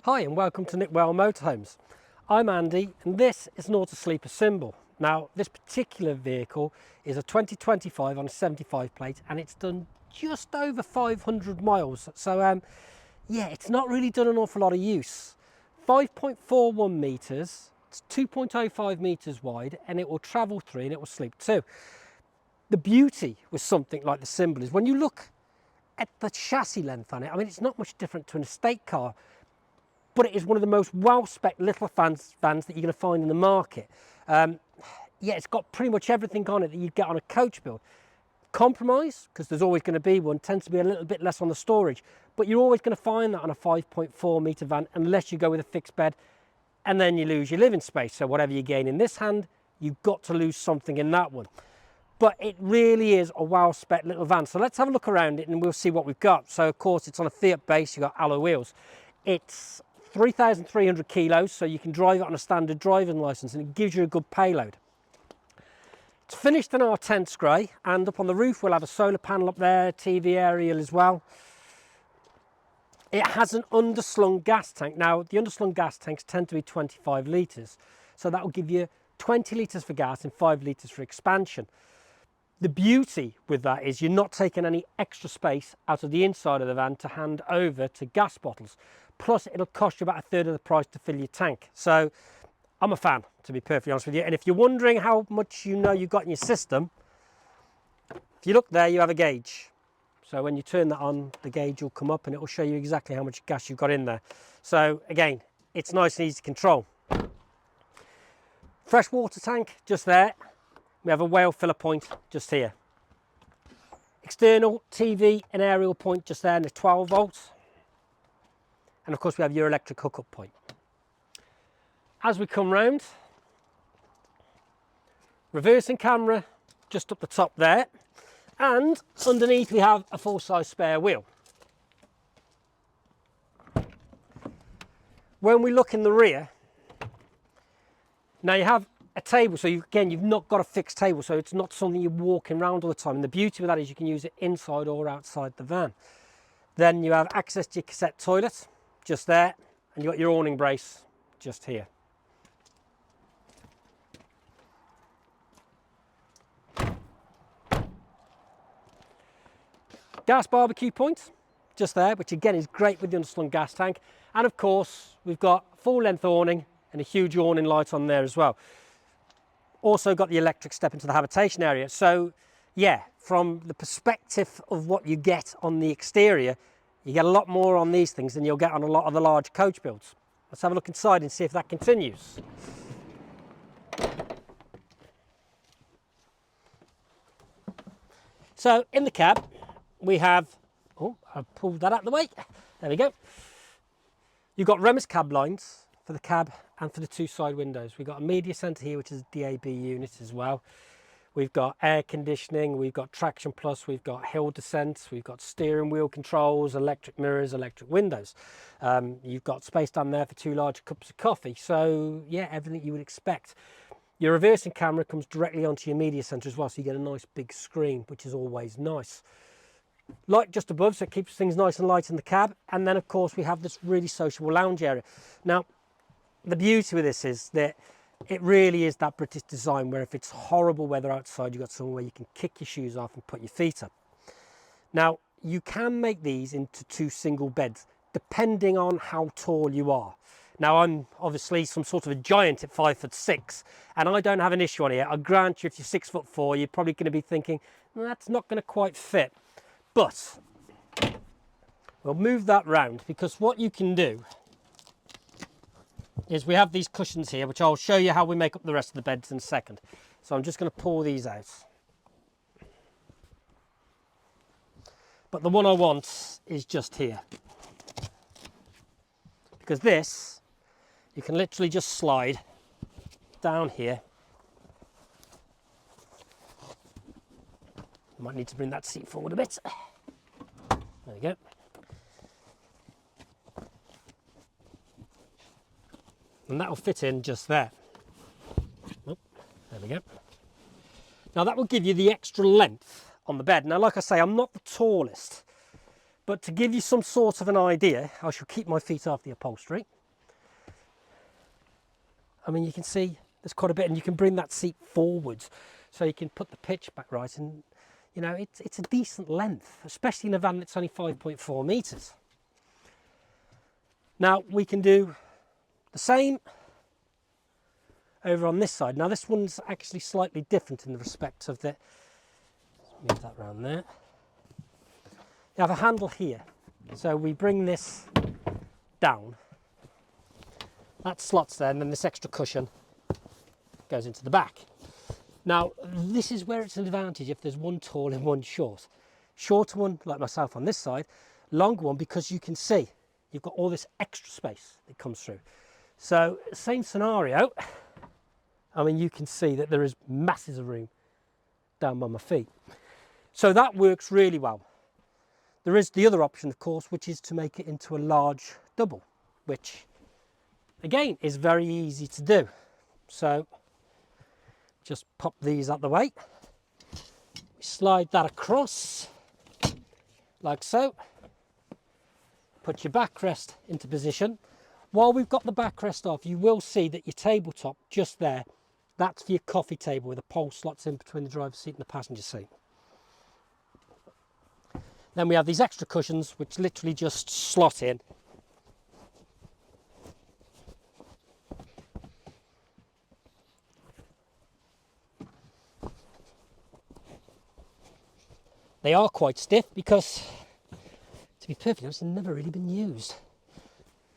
Hi and welcome to Nick Well Motorhomes. I'm Andy and this is an auto sleeper symbol. Now this particular vehicle is a 2025 on a 75 plate and it's done just over 500 miles. So yeah, it's not really done an awful lot of use. 5.41 metres, it's 2.05 metres wide and it will travel 3 and it will sleep 2. The beauty with something like the symbol is when you look at the chassis length on it, I mean it's not much different to an estate car, but it is one of the most well-spec'd little vans that you're going to find in the market. Yeah, it's got pretty much everything on it that you'd get on a coach build. Compromise, because there's always going to be one, tends to be a little bit less on the storage, but you're always going to find that on a 5.4 metre van unless you go with a fixed bed and then you lose your living space. So whatever you gain in this hand, you've got to lose something in that one. But it really is a well-spec'd little van. So let's have a look around it and we'll see what we've got. So of course it's on a Fiat base, you've got alloy wheels. It's 3,300 kilos, so you can drive it on a standard driving licence and it gives you a good payload. It's finished in Artense grey, and up on the roof we'll have a solar panel up there, TV aerial as well. It has an underslung gas tank. Now the underslung gas tanks tend to be 25 litres, so that will give you 20 litres for gas and 5 litres for expansion. The beauty with that is you're not taking any extra space out of the inside of the van to hand over to gas bottles. Plus it'll cost you about 1/3 of the price to fill your tank. So I'm a fan, to be perfectly honest with you. And if you're wondering how much you know you've got in your system, if you look there, you have a gauge. So when you turn that on, the gauge will come up and it will show you exactly how much gas you've got in there. So again, it's nice and easy to control. Fresh water tank just there. We have a whale filler point just here. External TV and aerial point just there, and a 12 volts. And of course we have your electric hookup point. As we come round, reversing camera just up the top there, and underneath we have a full-size spare wheel. When we look in the rear, now you have a table, so you've not got a fixed table, so it's not something you're walking around all the time, and the beauty of that is you can use it inside or outside the van. Then you have access to your cassette toilet just there, and you've got your awning brace just here. Gas barbecue point just there, which again is great with the underslung gas tank, and of course we've got full length awning and a huge awning light on there as well. Also got the electric step into the habitation area. So yeah, from the perspective of what you get on the exterior, you get a lot more on these things than you'll get on a lot of the large coach builds. Let's have a look inside and see if that continues. So in the cab we have, oh, I've pulled that out of the way. There we go. You've got Remus cab lines for the cab and for the 2 side windows. We've got a media centre here, which is a DAB unit as well. We've got air conditioning, we've got traction plus, we've got hill descent, we've got steering wheel controls, electric mirrors, electric windows. You've got space down there for 2 large cups of coffee. So yeah, everything you would expect. Your reversing camera comes directly onto your media centre as well, so you get a nice big screen, which is always nice. Light just above, so it keeps things nice and light in the cab. And then of course we have this really sociable lounge area. Now, the beauty with this is that it really is that British design where if it's horrible weather outside, you've got somewhere where you can kick your shoes off and put your feet up. Now, you can make these into 2 single beds, depending on how tall you are. Now, I'm obviously some sort of a giant at 5'6", and I don't have an issue on here. I grant you, if you're 6'4", you're probably going to be thinking, that's not going to quite fit. But we'll move that round, because what you can do is we have these cushions here, which I'll show you how we make up the rest of the beds in a second. So I'm just going to pull these out. But the one I want is just here, because this, you can literally just slide down here. Might need to bring that seat forward a bit. There we go. And that will fit in just there. Oh, there we go. Now that will give you the extra length on the bed. Now, like I say, I'm not the tallest, But to give you some sort of an idea, I shall keep my feet off the upholstery. I mean, you can see there's quite a bit, and you can bring that seat forwards so you can put the pitch back right, and you know, it's a decent length, especially in a van that's only 5.4 metres. Now we can do the same over on this side. Now this one's actually slightly different in the respect of the, let's move that round there. You have a handle here, so we bring this down, that slots there, and then this extra cushion goes into the back. Now this is where it's an advantage if there's one tall and one short. Shorter one like myself on this side, longer one because you can see you've got all this extra space that comes through. So same scenario, I mean you can see that there is masses of room down by my feet. So that works really well. There is the other option, of course, which is to make it into a large double, which again is very easy to do. So just pop these out the way, slide that across like so, put your backrest into position. While we've got the backrest off, you will see that your tabletop just there, that's for your coffee table with a pole slots in between the driver's seat and the passenger seat. Then we have these extra cushions which literally just slot in. They are quite stiff because, to be perfectly honest, they've never really been used.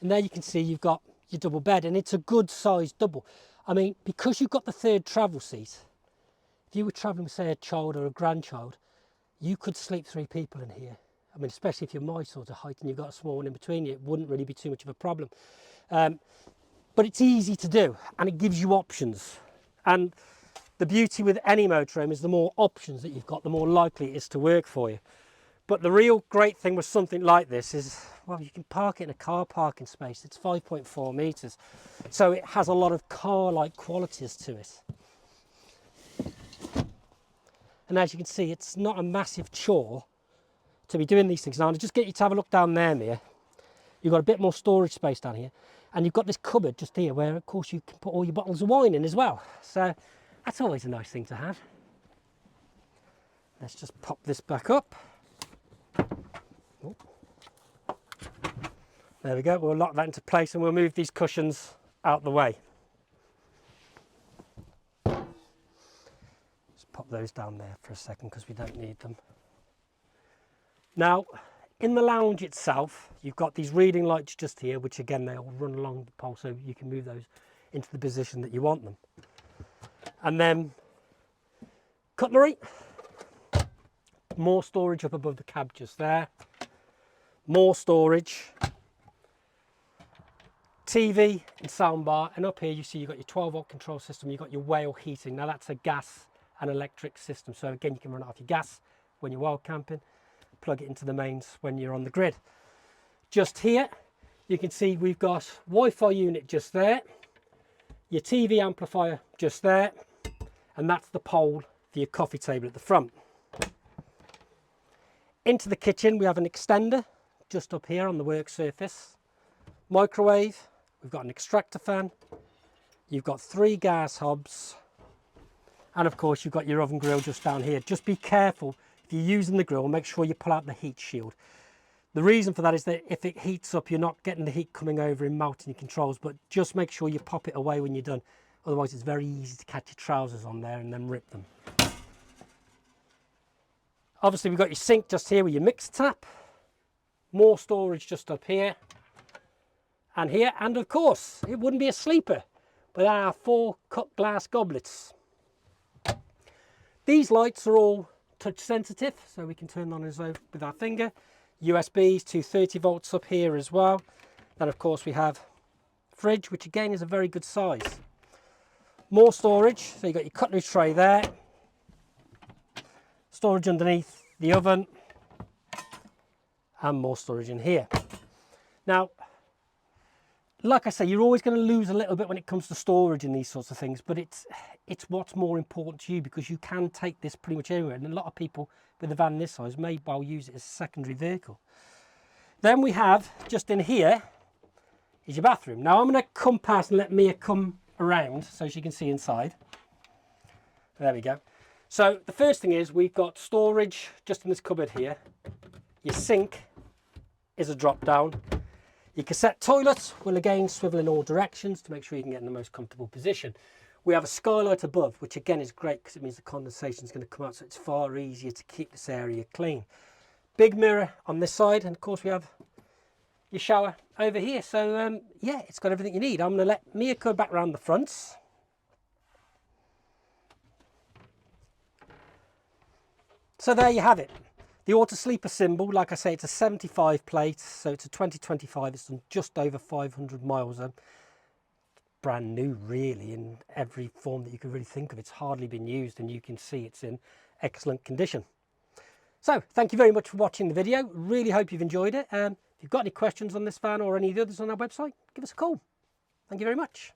And there you can see you've got your double bed, and it's a good sized double. I mean, because you've got the third travel seat, if you were travelling with, say, a child or a grandchild, you could sleep 3 people in here. I mean, especially if you're my sort of height and you've got a small one in between you, it wouldn't really be too much of a problem. But it's easy to do, and it gives you options. And the beauty with any motorhome is the more options that you've got, the more likely it is to work for you. But the real great thing with something like this is, well, you can park it in a car parking space. It's 5.4 metres, so it has a lot of car-like qualities to it. And as you can see, it's not a massive chore to be doing these things. Now, I'll just get you to have a look down there, Mia. You've got a bit more storage space down here, and you've got this cupboard just here where, of course, you can put all your bottles of wine in as well. So that's always a nice thing to have. Let's just pop this back up. Oh. There we go. We'll lock that into place, and we'll move these cushions out the way. Just pop those down there for a second because we don't need them. Now, in the lounge itself, you've got these reading lights just here, which again, they'll run along the pole so you can move those into the position that you want them. And then cutlery, more storage up above the cab just there, more storage, TV and soundbar, and up here you see you've got your 12-volt control system, you've got your whale heating. Now that's a gas and electric system, so again you can run it off your gas when you're wild camping, plug it into the mains when you're on the grid. Just here you can see we've got Wi-Fi unit just there, your TV amplifier just there, and that's the pole for your coffee table at the front. Into the kitchen we have an extender just up here on the work surface, microwave, we've got an extractor fan, you've got 3 gas hobs, and of course you've got your oven grill just down here. Just be careful if you're using the grill, make sure you pull out the heat shield. The reason for that is that if it heats up, you're not getting the heat coming over and melting your controls, but just make sure you pop it away when you're done. Otherwise it's very easy to catch your trousers on there and then rip them. Obviously we've got your sink just here with your mixer tap, more storage just up here and here, and of course it wouldn't be a sleeper without our 4 cut glass goblets. These lights are all touch sensitive, so we can turn on as with our finger. USBs, 230 volts up here as well. Then of course we have fridge, which again is a very good size. More storage, so you've got your cutlery tray there, storage underneath the oven, and more storage in here. Now, like I say, you're always going to lose a little bit when it comes to storage and these sorts of things, but it's what's more important to you, because you can take this pretty much anywhere, and a lot of people with a van this size may well use it as a secondary vehicle. Then we have, just in here, is your bathroom. Now I'm going to come past and let Mia come around so she can see inside. There we go. So the first thing is we've got storage just in this cupboard here. Your sink is a drop down. Your cassette toilet will again swivel in all directions to make sure you can get in the most comfortable position. We have a skylight above, which again is great because it means the condensation is going to come out, so it's far easier to keep this area clean. Big mirror on this side, and of course we have your shower over here. So yeah, it's got everything you need. I'm going to let Mia go back around the fronts. So there you have it. The auto sleeper symbol, like I say, it's a 75 plate, so it's a 2025. It's done just over 500 miles. Brand new, really, in every form that you can really think of. It's hardly been used, and you can see it's in excellent condition. So thank you very much for watching the video. Really hope you've enjoyed it. If you've got any questions on this van or any of the others on our website, give us a call. Thank you very much.